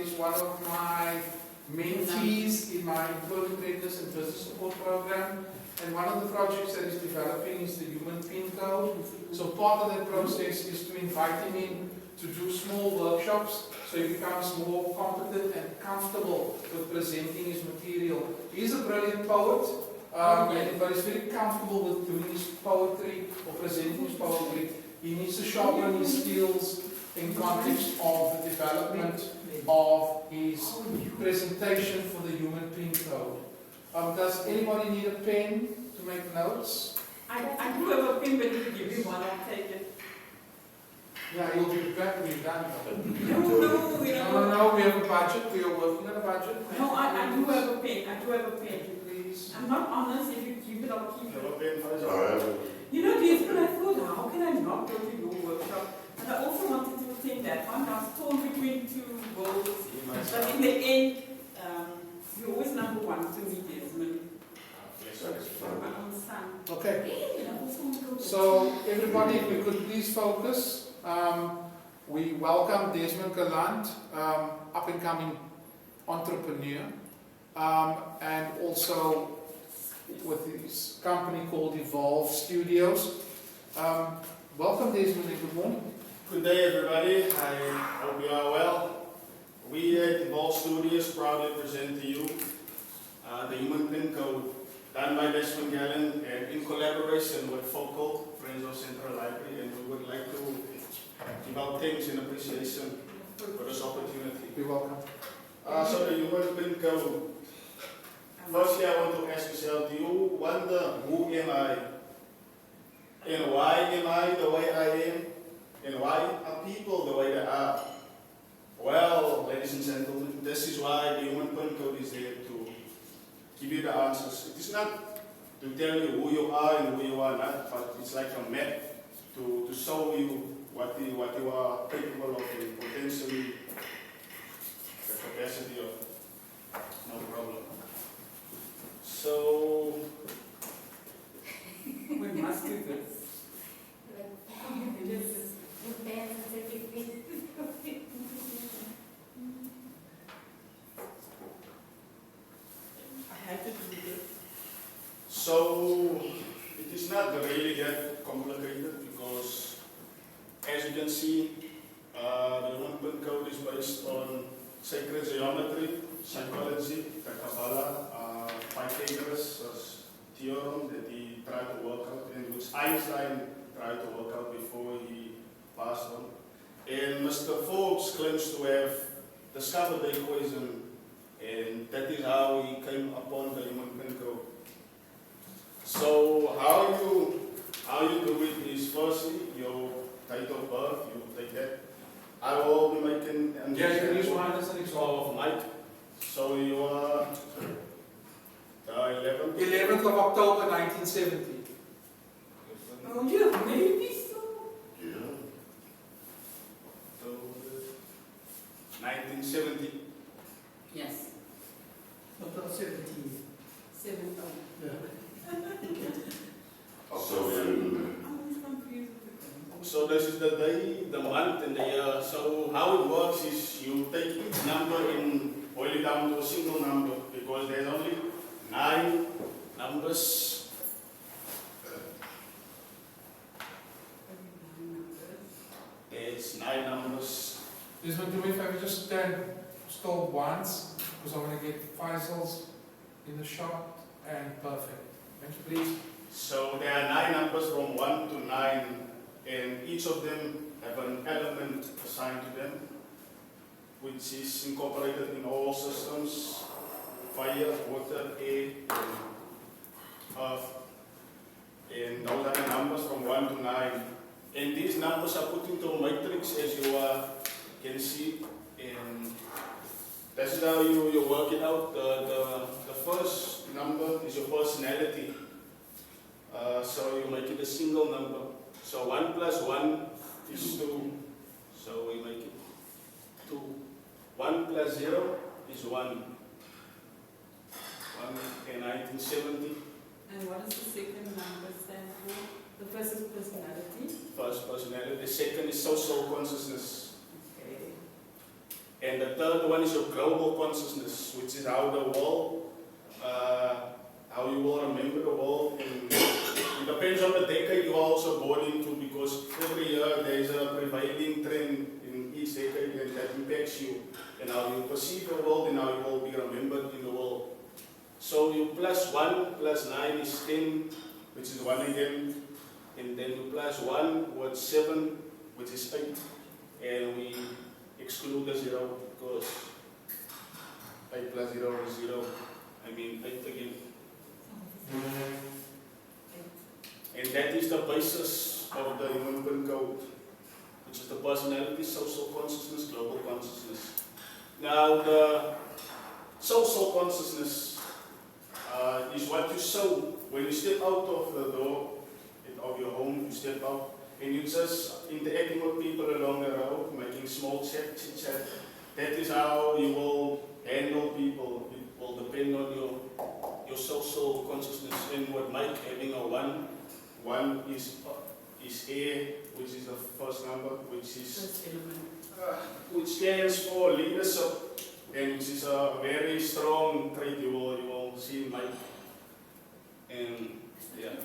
is one of my mentees in my employment readiness and business support program. And one of the projects that he's developing is the Human Pin Code. So part of that process is to invite him in to do small workshops so he becomes more competent and comfortable with presenting his material. He's a brilliant poet, but he's very comfortable with doing his poetry or presenting his poetry. He needs to sharpen his skills in context of the development of his presentation for the Human Pin Code. Does anybody need a pen to make notes? I do have a pen, but if you give me one, I'll take it. Yeah, you'll be back when you're done. No, we have a budget. We are working on a budget. No, I do have a pen. I do have a pen. Please. I'm not honest. If you keep it, I'll keep it. pen. You know, Desmond, I thought, how can I not go to your workshop? And I also wanted to attend that one. I was torn between two roles. But in the end, you're always number one to me, Desmond. My own son. Okay. So, everybody, if we could please focus. We welcome Desmond Gallant, up and coming entrepreneur, and also with his company called Evolve Studios. Welcome, Desmond, and good morning. Good day, everybody. I hope you are well. We at Evolve Studios proudly present to you the Human Pin Code, done by Desmond Gallant and in collaboration with Focal, Friends of Central Library, and we would like to give our thanks and appreciation for this opportunity. You're welcome. So the Human Pin Code. Firstly, I want to ask yourself, do you wonder who am I? And why am I the way I am? And why are people the way they are? Well, ladies and gentlemen, this is why the Human Pin Code is there to give you the answers. It is not to tell you who you are and who you are not, but it's like a map to show you what you are capable of and potentially the capacity of. No problem. So, We must do this. I had to do this. so it is not really that complicated because, as you can see, the Human Pin Code is based on sacred geometry, psychology, the Kabbalah, Pythagoras' theorem that he tried to work out, and which Einstein tried to work out before he passed on. And Mr. Forbes claims to have discovered the equation, and that is how he came upon the Human Pin Code. So how you do it is firstly your date of birth, you take that. I will be making an Yeah, you can use example mine as an example. of Mike. So you are 11th. 11th of October 1970. Oh, yeah, maybe so. Yeah. So 1970. Yes. Not 17. 7. Yeah. So I'm always confused with them. So this is the day, the month, and the year. So how it works is you take each number and boil it down to a single number because there's only 9 numbers. There's 9 numbers. Desmond, do me a favor, just stand still once, because I want to get Faisal's in the shot, and perfect. Thank you, please. So there are 9 numbers from 1 to 9, and each of them have an element assigned to them, which is incorporated in all systems: fire, water, air, and earth. And those are the numbers from 1 to 9. And these numbers are put into a matrix, as you can see. And that's how you work it out. The first number is your personality. So you make it a single number. So 1 plus 1 is 2. So we make it 2. 1 plus 0 is 1. 1 in 1970. And what does the second number stand for? The first is personality. First personality. The second is social consciousness. Okay. And the third one is your global consciousness, which is how the world, how you will remember the world. And it depends on the decade you are also born into, because every year there is a prevailing trend in each decade and that impacts you and how you perceive the world and how you will be remembered in the world. So you plus 1 plus 9 is 10, which is 1 again. And then you plus 1 with 7, which is 8. And we exclude the 0 because 8 plus 0 is 0. I mean 8 again. And that is the basis of the Human Pin Code, which is the personality, social consciousness, global consciousness. Now the social consciousness is what you sow when you step out of the door of your home. You step out and you just interacting with people along the road, making small chit chat. That is how you will handle people. It will depend on your social consciousness. And what Mike having a 1 is air, which is the first number, which stands for leadership, and which is a very strong trait you will see in Mike. And yeah.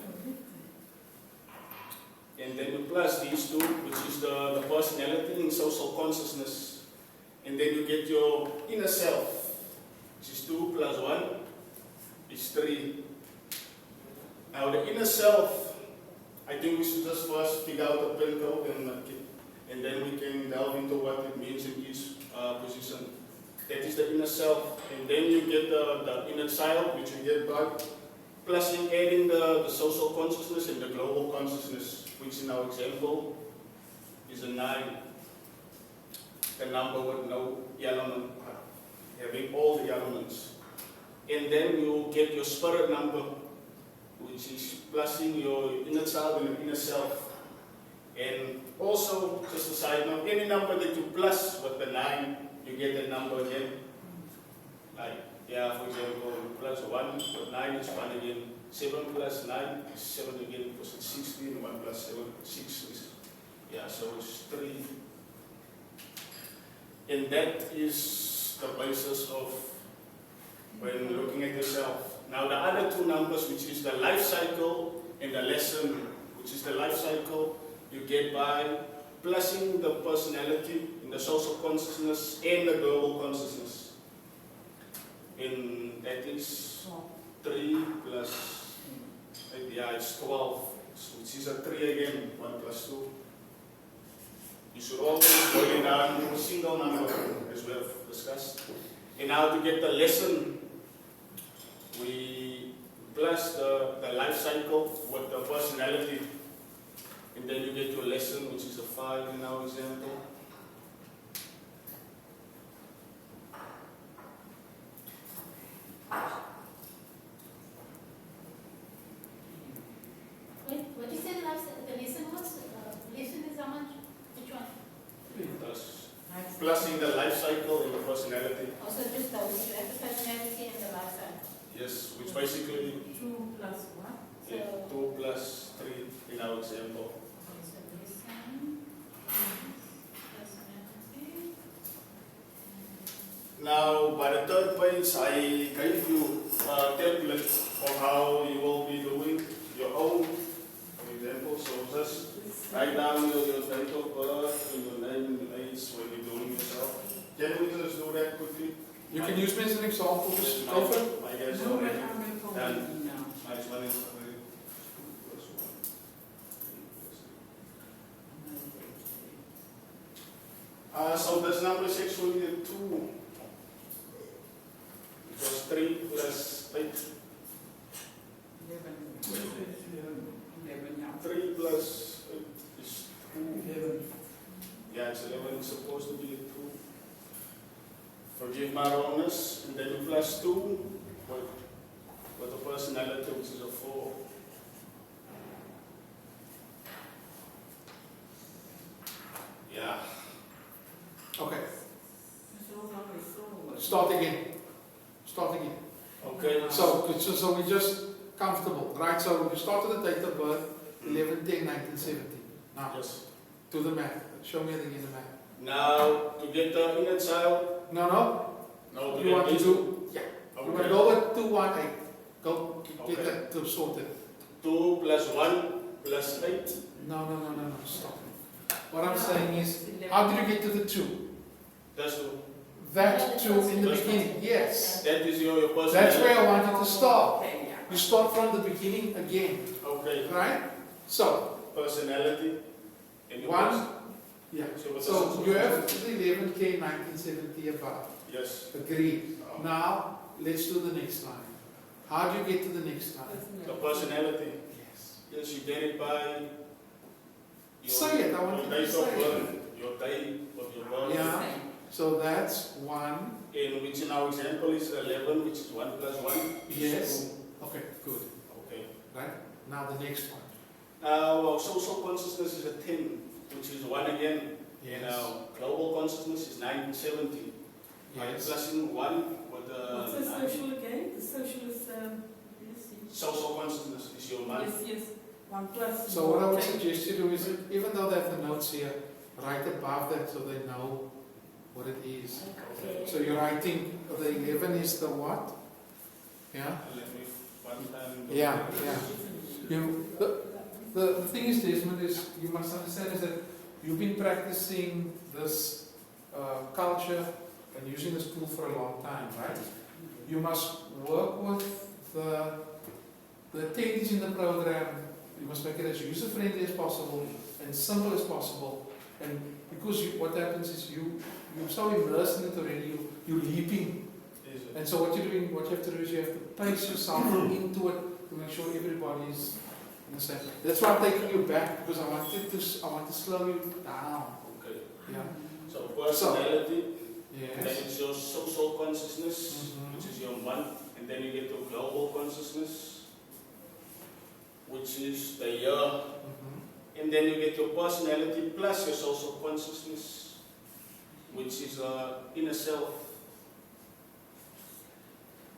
And then you plus these two, which is the personality and social consciousness. And then you get your inner self, which is 2 plus 1 is 3. Now the inner self, I think we should just first figure out the Pin Code and then we can delve into what it means in each position. That is the inner self. And then you get the inner child, which you get by plusing, adding the social consciousness and the global consciousness, which in our example is a 9. The number with no element, having all the elements. And then you get your spirit number, which is plusing your inner child and your inner self. And also, just a side note, any number that you plus with the 9, you get that number again. Like, yeah, for example, you plus 1 with 9 is 1 again. 7 plus 9 is 7 again, because it's 16. 1 plus 7, 6 is, yeah, so it's 3. And that is the basis of when looking at yourself. Now the other 2 numbers, which is the life cycle and the lesson, which is the life cycle, you get by plusing the personality in the social consciousness and the global consciousness. And that is 3 plus 8, yeah, it's 12, which is a 3 again, 1 plus 2. You should always boil it down to a single number, as we have discussed. And now to get the lesson, we plus the life cycle with the personality. And then you get your lesson, which is a 5 in our example. Wait, what did you say the lesson was? Lesson is how much? Which one? Plusing the life cycle and the personality. Also just those, you have the personality and the lifestyle. Yes, which basically 2 plus 1. So, 2 plus 3 in our example. okay, so lesson, personality. Now, by the third page, I gave you a template of how you will be doing your own example. So just write down your date of birth and your name and age when you're doing yourself. Can we just do that quickly? You can use me as an example, Mr. Clifford. I guess No, but already. I'm going to Done. now. Nice one is so this number is actually a 2. Because 3 plus 8. 11, yeah. 3 plus 8 is 2. Yeah, it's 11. It's supposed to be a 2. Forgive my wrongness. And then you plus 2 with a personality, which is a 4. Yeah. Okay, So now it's so start again. Start again. Okay. So we're just comfortable, right? So we start with the date of birth, 11/10/1970. Now, Yes. do the math. Show me again the math. Now, to get the inner child, No, no, no, to you get want to this. do, you want to Okay. go with 218. Go, get Okay. that to sorted. 2 plus 1 plus 8. No, stop. What I'm saying is, how did you get to the 2? That's two. That 2 in the beginning, yes. That is your personality. That's where I wanted to start. Okay, yeah. You start from the beginning again, Okay. right? So, Personality. And your One. pers- yeah. So, So you have the 11K 1970 above. Yes. Agreed. Now, let's do the next line. How do you get to the next line? The personality. Yes. Yes, you get it by your, Say it, I want your you to date of say birth. it. Your day of your birth. Yeah. So that's 1. In which in our example is 11, which is 1 plus 1. is Yes. 2. Okay, good. Okay. Right? Now the next one. Our social consciousness is a 10, which is 1 again. Yes. And our global consciousness is 970. I'm Yes. plus 1 with What's the 9. social again? The social is, let's see. Social consciousness is your mind. Yes, 1 plus. So what I would okay. suggest you do is, even though they have the notes here, write above that so they know what it is. Okay. So you're writing, the 11 is the what? Yeah? Let me one time. Yeah, yeah. The thing is, Desmond, is you must understand is that you've been practicing this culture and using this tool for a long time, right? You must work with the attendees in the program. You must make it as user-friendly as possible and simple as possible. And because what happens is you're so immersed in it already, you're leaping. Is it? And so what you're doing, what you have to do is you have to pace yourself into it to make sure everybody is in the same. That's why I'm taking you back, because I want to slow you down. Okay. Yeah. So personality, then Yes. it's your social consciousness, Mhm. which is your mind, and then you get to global consciousness, which is the year, Mhm. and then you get your personality plus your social consciousness, which is inner self.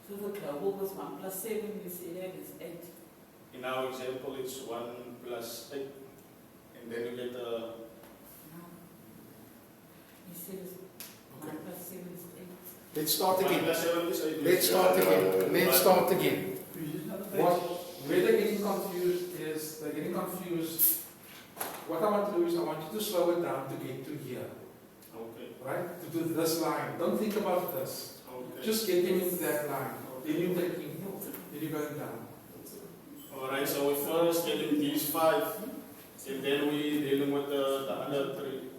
So the global was 1 plus 7, you say that is 8. In our example, it's 1 plus 8, and then you get the You said it's 1 Okay. plus 7 is 8. Let's start 1 again. plus 7 is 8. Let's start again. Let's start again. What? Where they're getting confused is, they're getting confused. What I want to do is I want you to slow it down to get to here, Okay. right? To do this line. Don't think about this. Okay. Just get him into that line. Then you're taking, then you're going down. Alright, so we first get in these 5, and then we dealing with the other 3.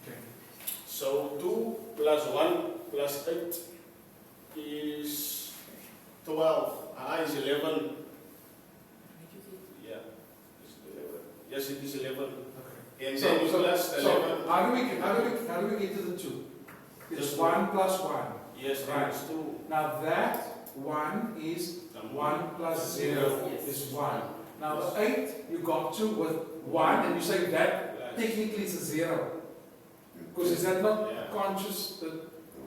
Okay. So 2 plus 1 plus 8 is 12. Is 11. Yeah, it's 11. Yes, it is 11. Okay. And So, then you plus so 11. how do we get to the 2? It's Just 1 plus 1. Yes, Right. it's 2. Now that 1 is 1 plus 0 is 1. Now the 8 you got to with 1 and you say that technically is a 0. Because is that not Yeah. conscious?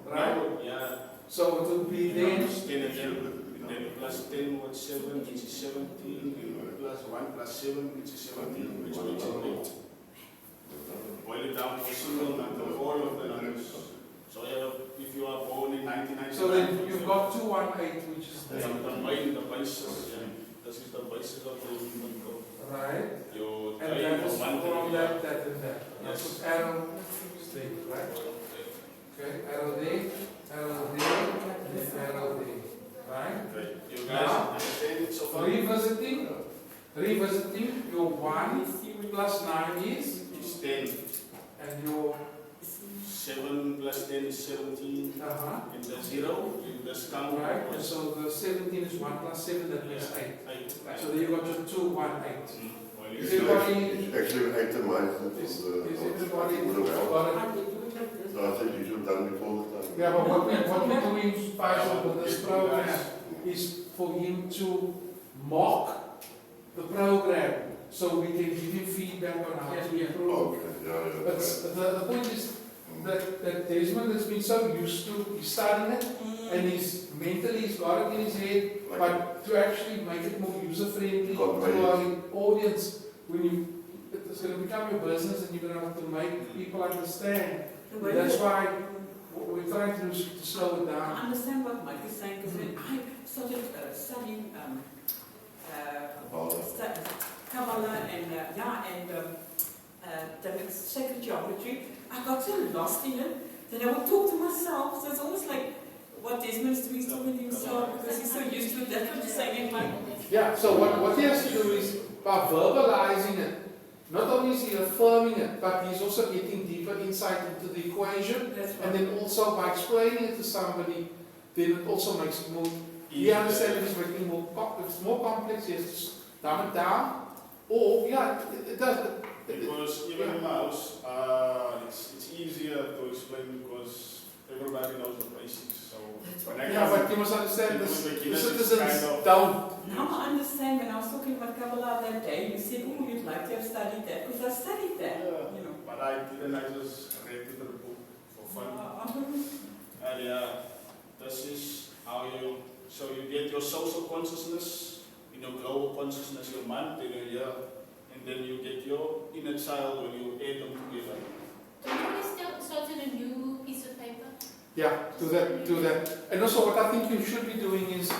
Right? No, yeah. So it will be then. 10 again. Then you plus 10 with 7, which is 17. And plus 1 plus 7, which is 17, which makes it 8. Boil it down to a single number, all of the numbers. So if you are born in 1999, So then you've got 218, which is the there. the basis, yeah. This is the basis of the human code. Right? Your And day, that your is month, from and that, and that. Yes. Put arrow straight, right? Okay, arrow there, and then arrow there. Right? Okay. You guys understand it so far? Revisiting, your 1 plus 9 is, It's 10. and your, 7 plus 10 is 17. And the 0, you just come right? And so the 17 is 1 plus 7, that makes 8. 8. So there you got your 2, 1, 8. Well, Is you everybody, It's actually an itemized is of everybody well. got it? So I think you should have done before the time. Yeah, but what we're doing, Faisal, with this program is for him to mock the program so we can give him feedback on how to improve. Okay, yeah. But the point is that Desmond has been so used to, he's studying it and he's mentally, he's got it in his head, but to actually make it more user-friendly to our audience, when you, it's going to become your business, and you're going to have to make people understand. The way That's that- why what we're trying to do is to slow it I down. understand what Mike is saying, because when I started studying Kabbalah and the sacred geometry, I got so lost in it that I would talk to myself. So it's almost like what Desmond's doing, he's talking to himself because he's so used to it. That's what you're saying, Mike. Yeah, so what he has to do is, by verbalizing it, not only is he affirming it, but he's also getting deeper insight into the equation. That's And then also by explaining it to somebody, then it also makes it more, he Easier. understands it's making more, it's more complex, he has to dumb it down. Or, yeah, it does. Because even in mouse, it's easier to explain because everybody knows the basics. So when I Yeah, come- but you must understand People this, with the beginners is citizens kind of- don't. Now I understand. When I was talking about Kabbalah that day, you said, oh, you'd like to have studied that, because I studied that, Yeah. you know. But I didn't, I just read the book for fun. And this is how so you get your social consciousness, your global consciousness, your month, in a year, and then you get your inner child when you add them together. Don't you always start on a new piece of paper? Yeah, do that. And also what I think you should be doing is the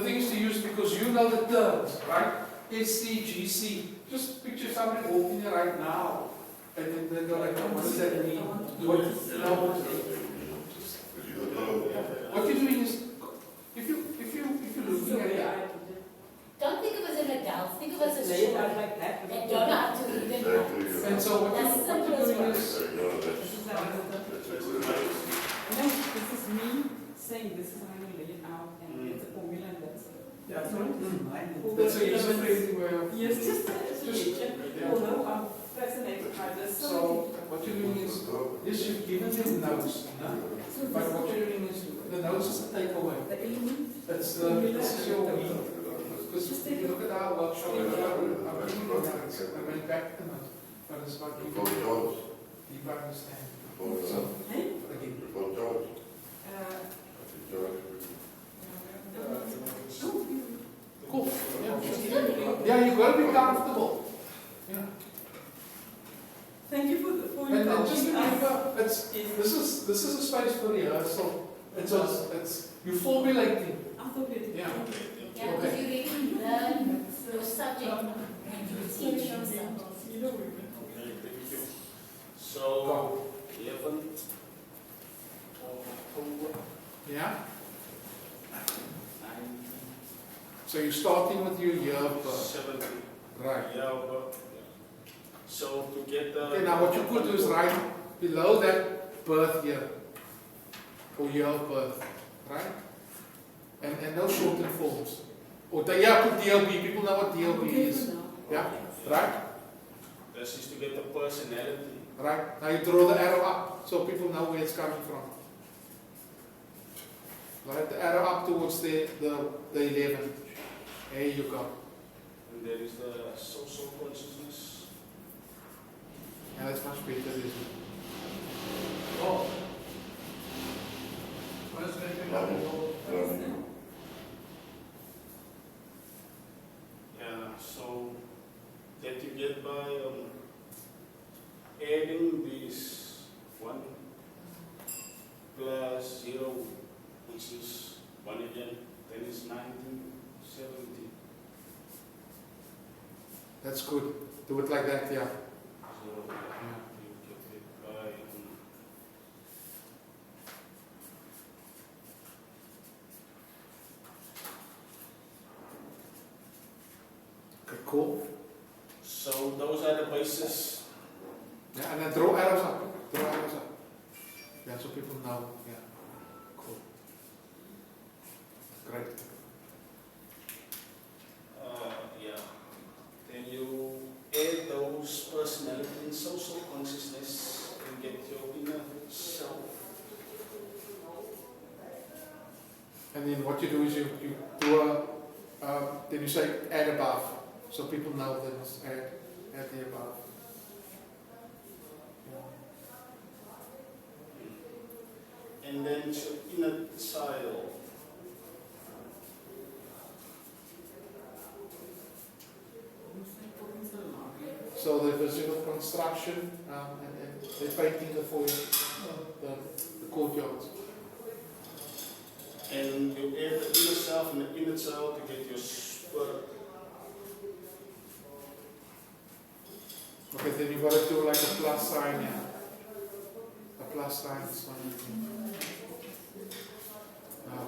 thing is to use, because you know the terms, right? SCGC. Just picture somebody walking here right now, and then they go like, what does that mean? What you're doing is, if you're looking at it, Don't think of us as an adult, think of us as Lay it children. out like that. That don't know how to read and write. and so what That's you're simple as doing well. is, No, this is me saying this is how you lay it out, and it's a formula, and that's it. That's what it is in mine. that's a user-friendly way of. Yes, just an explanation. Although I'm fascinated by this. So what you're doing is, yes, you've given them notes, huh? But what you're doing is, the notes is a takeaway. The element. This is your week. Because if you look at our workshop, I'm giving you notes, I went back to notes, but it's about giving you deeper understanding. So, Hey? again, cool. Yeah, you got to be comfortable. Yeah. Thank you for And then just helping us. remember, this is a space for rehearsal. It's you formulating. I thought it. Yeah. Yeah, because you really learn your subject and you teach yourself. Okay, thank you. So, 11th of October, Yeah. 9, So you're starting with your year of birth. 70. Right. Yeah, but, so to get the... Okay, now what you could do is write below that birth year or year of birth, right? And no shortened forms. Or put DLB. People know what DLB is. Yeah. Right? This is to get the personality. Right? Now you draw the arrow up so people know where it's coming from. Right? The arrow up towards the 11. There you go. And there is the social consciousness. Yeah, that's much better, isn't it? Oh. What is it? Yeah, so that you get by adding this 1 plus 0, which is 1 again, then is 1970. That's good. Do it like that, yeah. So you get it by Okay, cool. so those are the bases. Yeah, and then draw arrows up. Draw arrows up. Yeah, so people know. Yeah. Cool. Great. Yeah. Then you add those personality and social consciousness and get your inner self. And then what you do is you do then you say add above. So people know that it's add the above. Yeah. And then your inner child. construction, and they're painting the foyer, the courtyards. And you add the inner self and the inner cell to get your spirit. Okay, then you've got to do like a plus sign, yeah. A plus sign, so,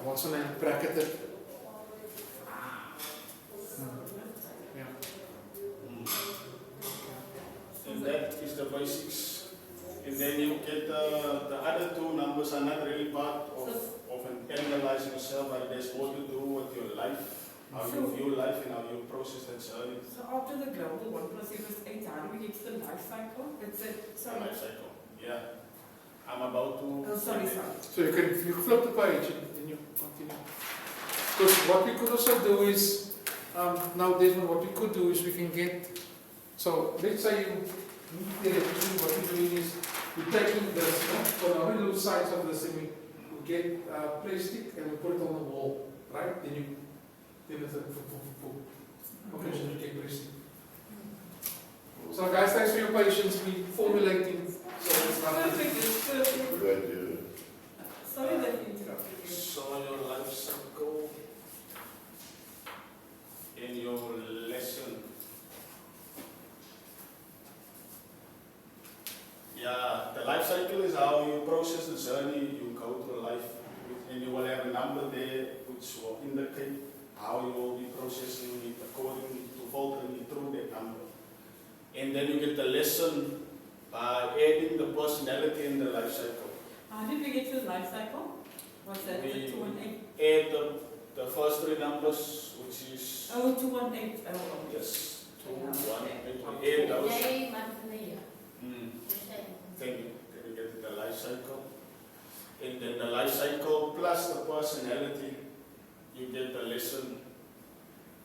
what's the name, bracketed. Yeah. And that is the basics. And then you get the other two numbers are not really part of an analyzing yourself, but there's more to do with your life, how you view life and how you process that journey. So after the global 1 plus 8, how do we get to the life cycle? It's a, sorry. Life cycle. Yeah. I'm about to. Oh, sorry. So you flip the page and then you continue. Because what we could also do is, now Desmond, what we could do is we can get, so let's say you meet there, what we're doing is we're taking this, for the very loose sides of this, and we get plastic and we put it on the wall, right? Then it's okay, so you get plastic. So guys, thanks for your patience. We formulating, so it's not. Perfect, it's perfect. Good idea. Sorry that we interrupted you. So your life cycle in your lesson. Yeah, the life cycle is how you process the journey you go through life, and you will have a number there which will indicate how you will be processing it according to filtering it through that number. And then you get the lesson by adding the personality in the life cycle. How did we get to the life cycle? What's that? We- 2 and 8? Add the first three numbers, which is Oh, 2 and 8. Oh, yes, 2, Yeah, 1, okay. 8, those. Day, month, and the year. Mm. You're saying. Thank you. Then you get the life cycle. And then the life cycle plus the personality, you get the lesson.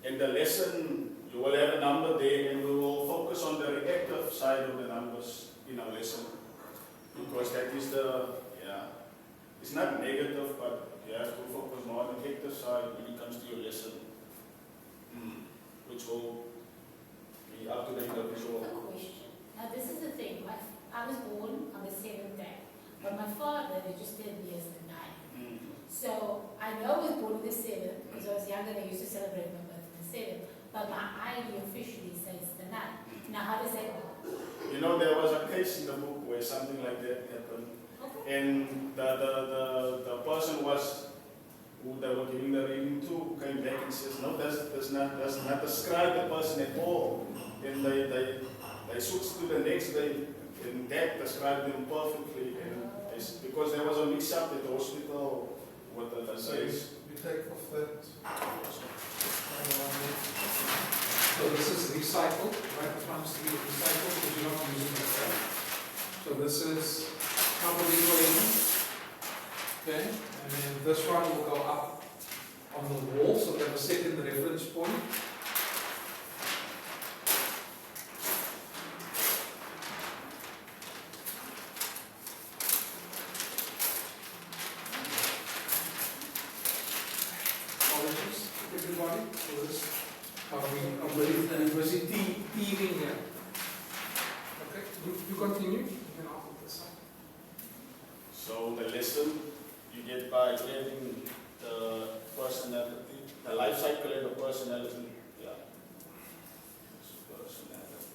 And the lesson, you will have a number there, and we will focus on the reactive side of the numbers in our lesson. Because that is it's not negative, but you have to focus more on the reactive side when it comes to your lesson. Which will be up to the individual. A question. Now this is the thing. I was born on the 7th day, but my father registered me as the 9th. So I know I was born on the 7th because I was younger. They used to celebrate my birthday on the 7th, but my ID officially says the 9th. Now how does that work? You know, there was a case in the book where something like that happened. Okay. And the person who they were giving the reading to came back and says, no, does not describe the person at all. And they switched to the next day, and that described them perfectly. And because there was a mix-up at the hospital with the disease. We take off that. So this is recycled, right? This one's to be recycled because you're not using it. So this is carbon equation. Okay, and then this one will go up on the wall, so we have a second reference point. Apologies, everybody, for this. I'm busy teething here. Okay, you continue. Then I'll put this up. So the lesson you get by adding the personality, the life cycle and the personality. Yeah. Personality.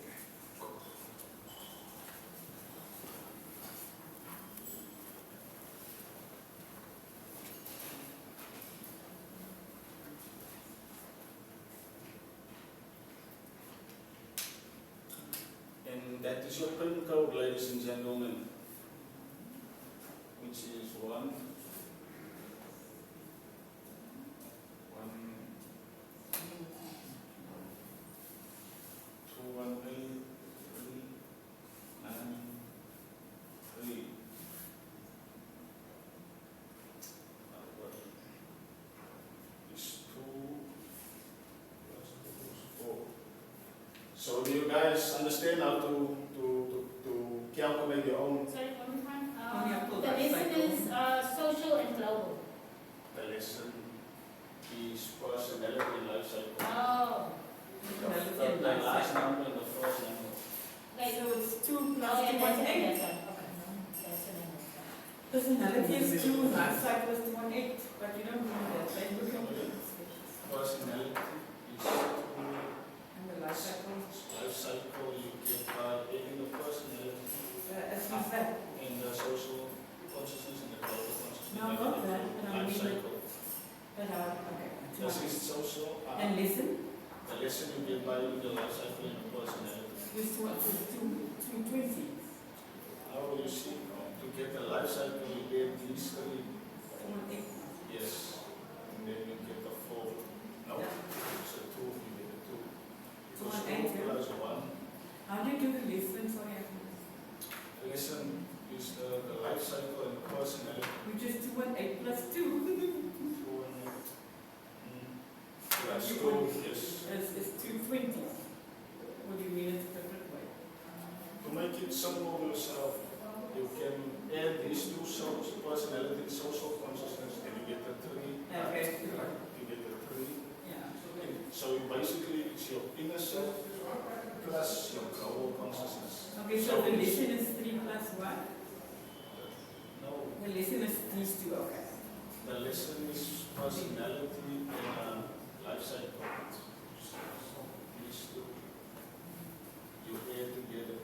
And that is your pin code, ladies and gentlemen, which is 1, 2, 1, 8, 3, 9, 3. Is 2 plus 4. So do you guys understand how to calculate your own? Sorry, one more time. Oh, The yeah, lesson is social and global. The lesson is personality and life cycle. Oh. The last number and the first number. Okay. So it's 2 plus Personality is 2, life cycle is 1.8, but you don't need that. Then you can Personality is and the life cycle life cycle you get by adding the personality as you said. in the social consciousness and the global consciousness. No, not that, but I Life mean cycle. But okay. This is social. And listen, The lesson you get by the life cycle and the personality. this one is 220. How will you see? To get the life cycle, you get these three. 1.8. Yes. And then you get the 4. No? Yeah. It's a 2, you get a 2. Because 1.8, 2 yeah. plus 1. How do you do the listen? Sorry, The lesson is the life cycle and the personality. which is 2.8 plus 2. 2 and plus 2, yes. It's 220. What do you mean it's a different way? To make it simple yourself, you can add these two souls, personality, social consciousness, and you get the 3. Okay. You get the 3. Yeah. So you basically, it's your inner self plus your global consciousness. Okay, so the listen is 3 plus 1. No, The listen is these 2, okay. the lesson is personality and life cycle. These two. You add together.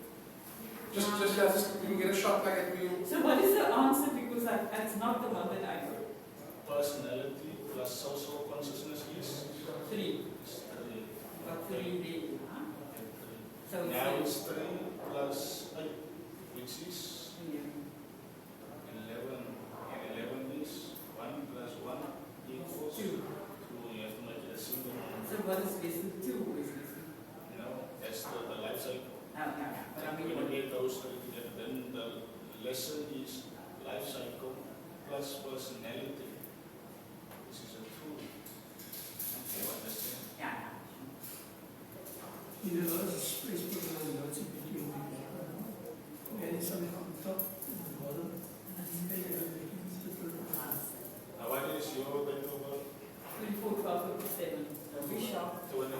Just you can get a shot back at me. So what is the answer? Because that's not the one that I got. Personality plus social consciousness is 3. 3. Got 3 there. Huh? So Now it's it's 3 plus 8, which is 11. 11. And 11 is 1 plus 1 equals 2. 2. You have to make it a single So number. what is listen 2? Is listen? No, that's the life cycle. Yeah. But I When mean, you get those 3 together, then the lesson is life cycle plus personality, which is a 2. You understand? yeah. You know, there's space put on the notes in between the there is something on top and the bottom, and then you are making different Now, what is your date of birth? 24, 12, 57. We shop 24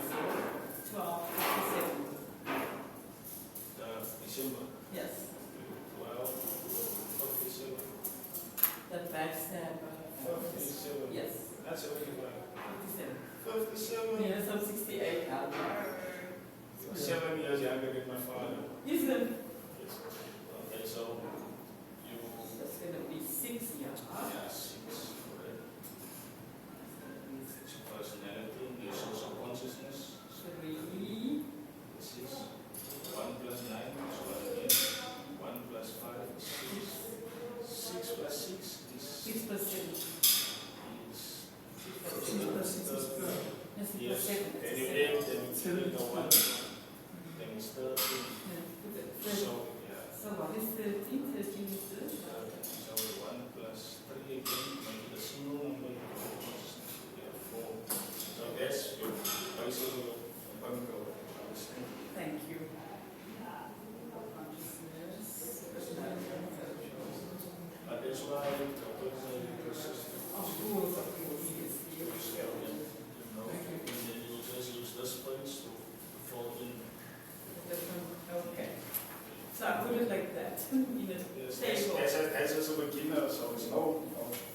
12, 57. December. Yes. 12, 57. The backstab. 57. Yes. That's 75. 57. 57. Yeah, so 68 now. 7 years younger than my father. Is it? Yes. Okay, so you. That's going to be 6 years. Yeah, 6. Correct. It's personality, your social consciousness. 3. This is 1 plus 9 is 1 again. 1 plus 5 is 6. 6 plus 6 is 6 plus 7. 6 plus 6 is 12. Yes, 6 Yes, plus 7. and you add them together, the 1, then it's 13. So, yeah. So what is 13? 13 is this? So 1 plus 3 again, make it a single number, you get 4. So that's your basic bunker. Thank you. Consciousness. But that's why the person persistent. Of course, yes. And then you just use this place to fall in. Okay. So I put it like that. In a Yes, table. as a beginner, so it's no.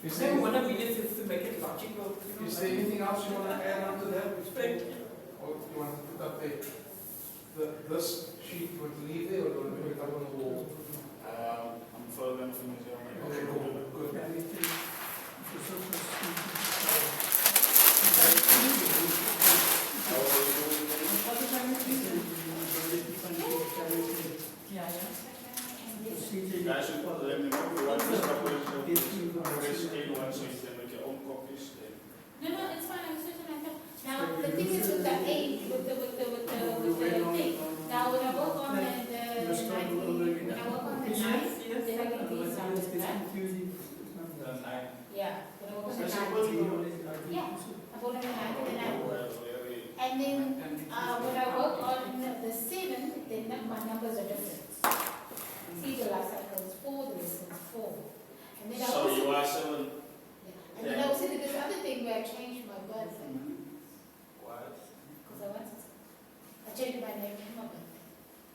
Is So there, what I mean is to make it logical. is there anything else you want to add on to that? Thank you. Or you want to put up there? This sheet would leave there or do you want to put it up on the wall? I'm further than finished. Okay, cool, good. Yeah, we think the social What is I missing? Yeah. You guys should let me know if you want this preparation. Press A1 so you can make your own copies. No, it's fine, I'm certain I can. Now, the thing is with the age, with the thing, now when I work on the 90, when I work on the 9, Yes, then I get these numbers, right? The 9. Yeah, when I work on the That's 9. simple. Yeah, I work on the 9, then I work. Very. And then when I work on the 7, then my numbers are different. See, the life cycle is 4, the lesson is 4. And then I So also, you are 7. yeah. And then I also did this other thing where I changed my birthday. What? Because I wanted to. I changed my name and my birthday.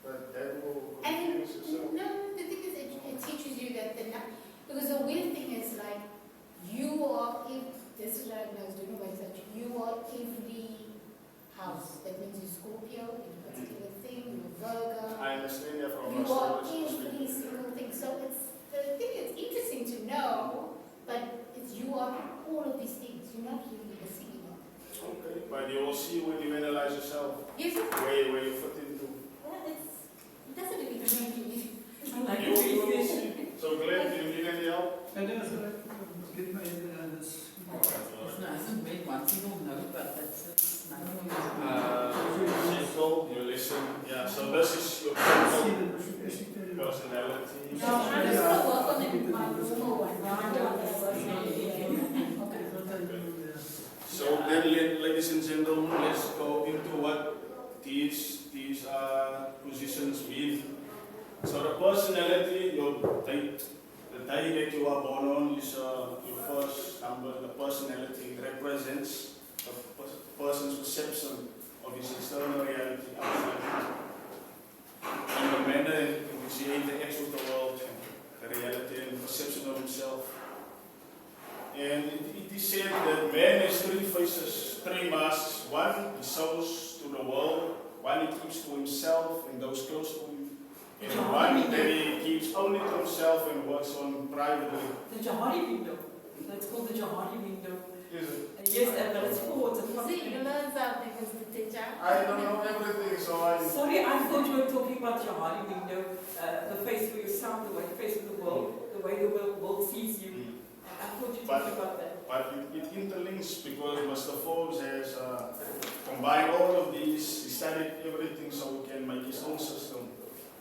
But that will And confuse yourself. no, the thing is, it teaches you that because the way you are, if, this is what I was doing my research, you are every house. That means you're Scorpio, in a particular thing, you're Virgo. I understand that from You are astrology every perspective. single thing. So I think it's interesting to know, but it's you are all of these things. You're not really the single one. Okay, but you will see when you analyze yourself Yes, it's, where you fit into. well, it doesn't really make me. I like You the will way see. So Glenn, do you need any help? And then I get my this. It's nice and made one single note, but that's nice. Simple, you listen. Yeah, so this is your See personal the personality. No, I'm just going to work on my normal one. The one that I was saying. Okay. So then, ladies and gentlemen, let's go into what these positions mean. So the personality, your date, the day that you are born on is your first number. The personality represents the person's perception of his external reality outside, and the manner in which he interacts with the world, the reality and perception of himself. And it is said that man has three faces, three masks. One he shows to the world, one he keeps to himself and those close to him, and one that he keeps only to himself and works on privately. The Johari window. That's called the Johari window. Is it? Yes, but it's called. See, you learn something as the teacher. I don't know everything, so I. Sorry, I thought you were talking about Johari window, the face for yourself, the way you face the world, the way the world sees you. I thought you were talking about that. But it interlinks because Mr. Forbes has combined all of these. He studied everything so he can make his own system.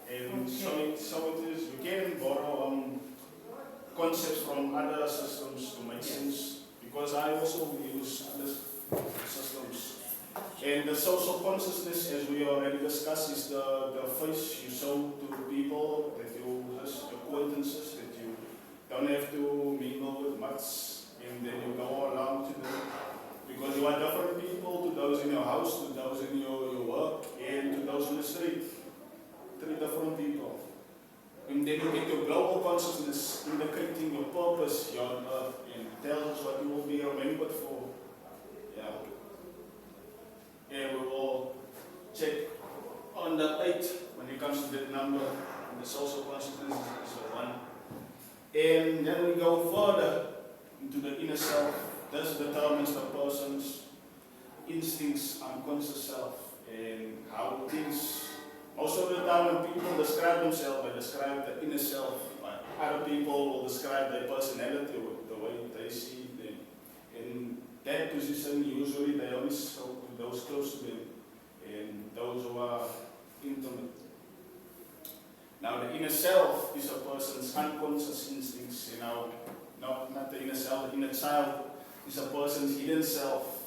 And so it is, you can borrow concepts from other systems to make sense. Because I also use other systems. And the social consciousness, as we already discussed, is the face you show to people, that you just acquaintances, that you don't have to mingle with much, and then you go along to them. Because you are different people to those in your house, to those in your work, and to those in the street. Three different people. And then you get your global consciousness, indicating your purpose here on earth, and tells us what you will be remembered for. Yeah. And we will check on the 8 when it comes to that number. And the social consciousness is the 1. And then we go further into the inner self. This determines the person's instincts, unconscious self, and how things. Most of the time when people describe themselves, they describe the inner self. Other people will describe their personality with the way they see them. In that position, usually they only show to those close to them and those who are intimate. Now the inner self is a person's unconscious instincts, not the inner self. The inner child is a person's hidden self.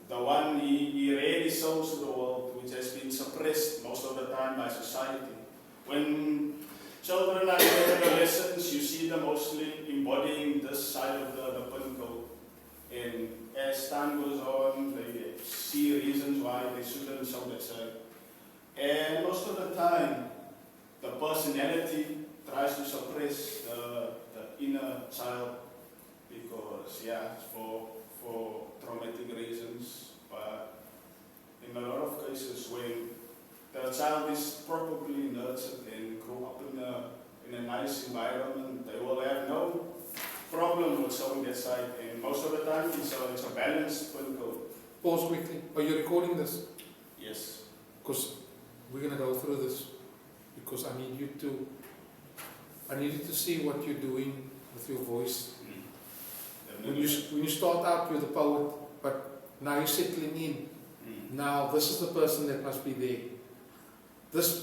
The one he rarely shows to the world, which has been suppressed most of the time by society. When children are in adolescence, you see them mostly embodying this side of the pinnacle. And as time goes on, they see reasons why they shouldn't show that side. And most of the time, the personality tries to suppress the inner child because, for traumatic reasons, but in a lot of cases when the child is properly nurtured and grew up in a nice environment, they will have no problem with showing that side, and most of the time it's a balanced pinnacle. Pause quickly. Are you recording this? Yes. Because we're going to go through this. Because I need you to see what you're doing with your voice. When you start out with a poet, but now you're settling in. Now this is the person that must be there. This